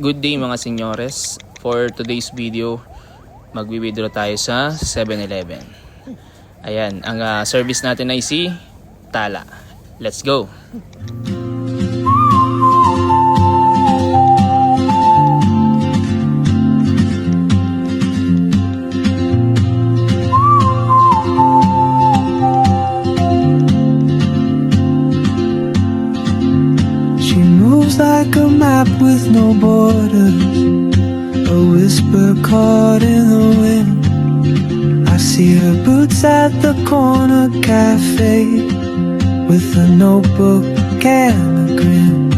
Good day mga senyores. For today's video, magwi-withdraw tayo sa 7-Eleven. Ayan, ang service natin ay si Tala. Let's go! Like a map with no borders, a whisper caught in the wind. I see her boots at the corner cafe, with a notebook and a grin.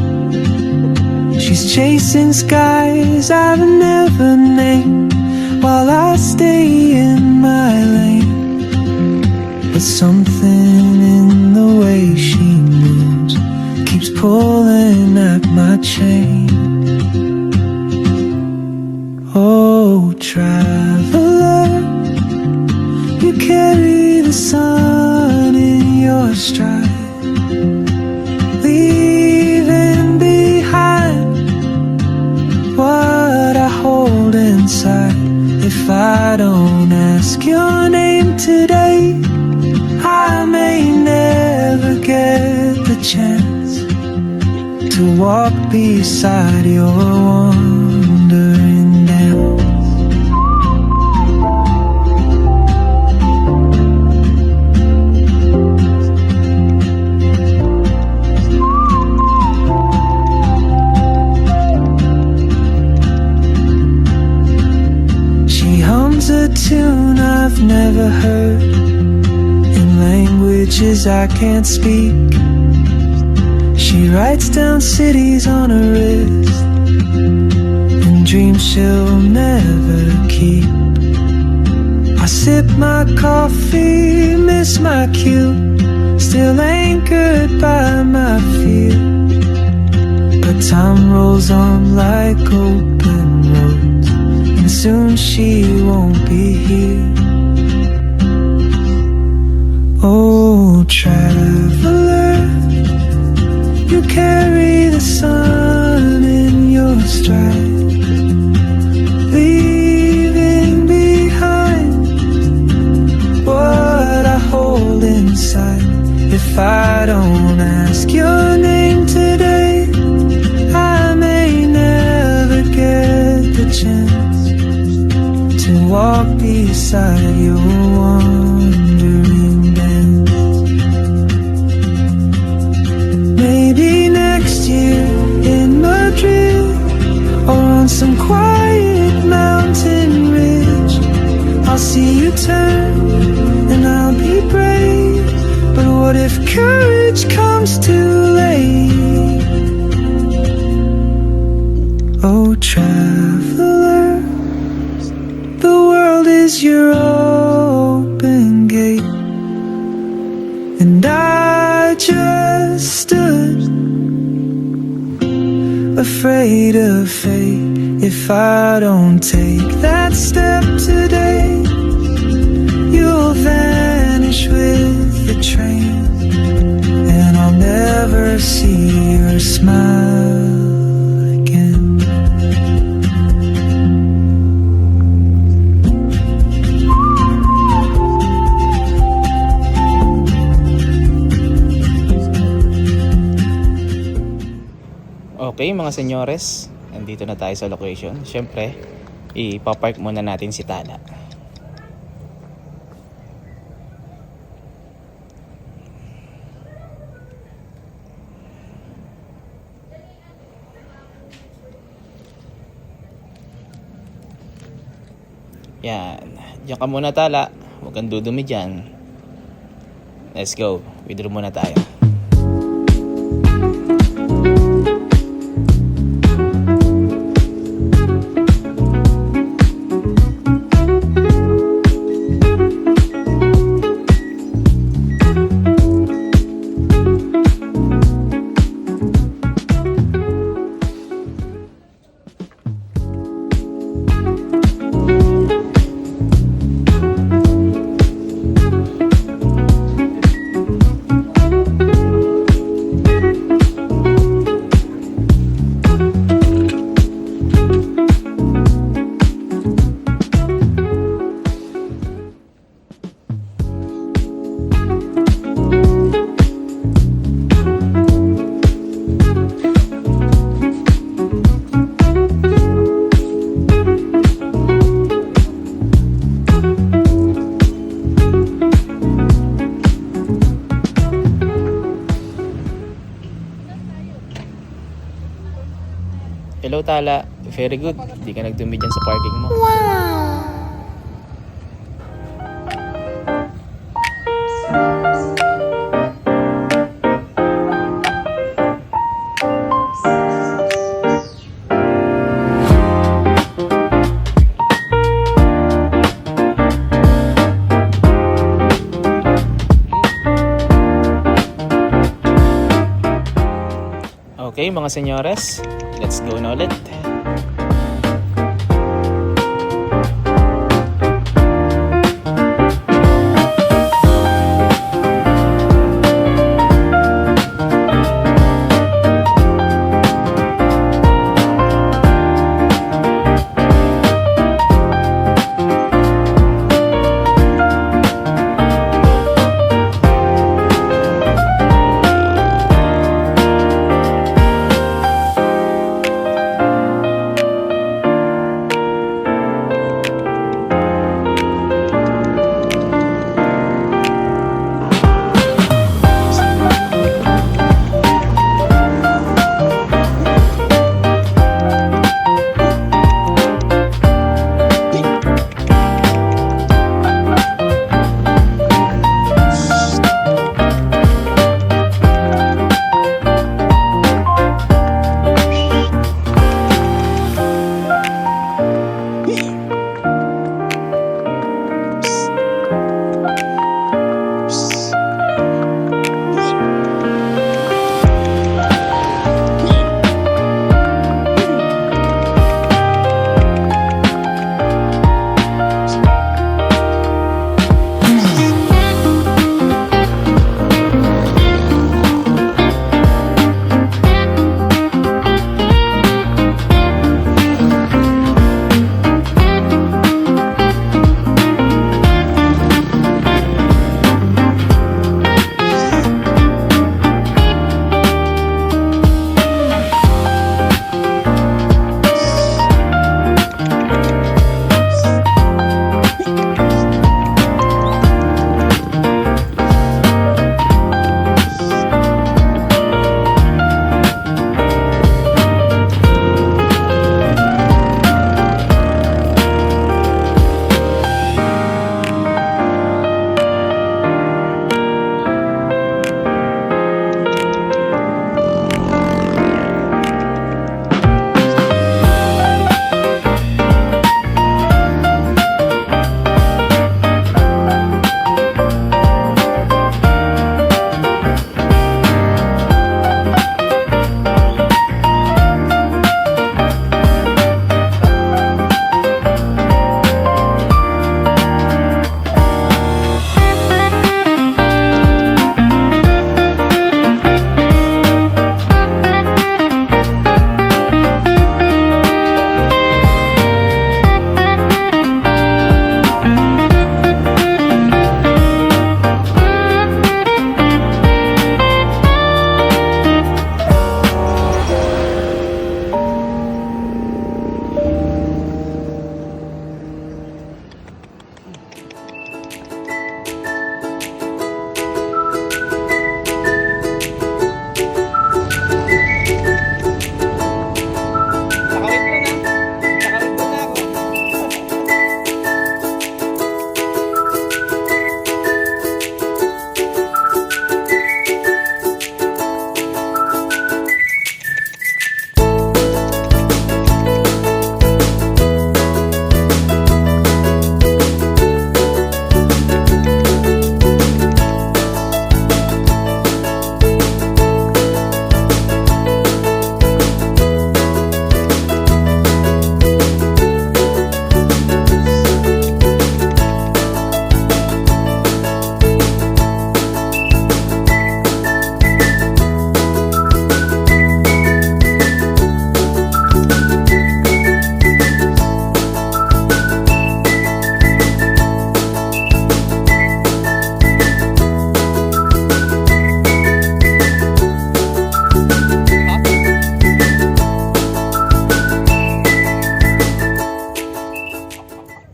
She's chasing skies I've never named, while I stay in my lane. But something in the way she moves keeps pulling at my chain. Oh, traveler, you carry the sun in your stride, leaving behind what I hold inside. If I don't ask your name today, I may never get the chance to walk beside your wandering dance. She hums a tune I've never heard, in languages I can't speak. She writes down cities on her wrist, and dreams she'll never keep. I sip my coffee, miss my cue, still anchored by my fear. But time rolls on like open roads, and soon she won't be here. Oh, traveler, you carry the sun in your stride, leaving behind what I hold inside. If I don't ask your name today, I may never get the chance to walk beside your wandering dance. Maybe next year in Madrid, or on some quiet mountain ridge, I'll see you turn and I'll be brave. But what if courage comes too late? Oh, traveler, the world is your open gate, and I just stood afraid of fate. If I don't take that step today, you'll vanish with the train, and I'll never see your smile again. Okay mga senyores, nandito na tayo sa location. Siyempre, ipapark muna natin si Tala. Yan, diyan ka muna Tala, huwag kang dudumi dyan. Let's go, withdraw muna tayo. Hello Tala, very good. Hindi ka nagdumi dyan sa parking mo. Okay mga senyores, let's go na ulit.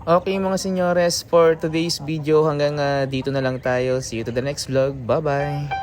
Okay mga senyores, for today's video hanggang dito na lang tayo. See you to the next vlog. Bye bye!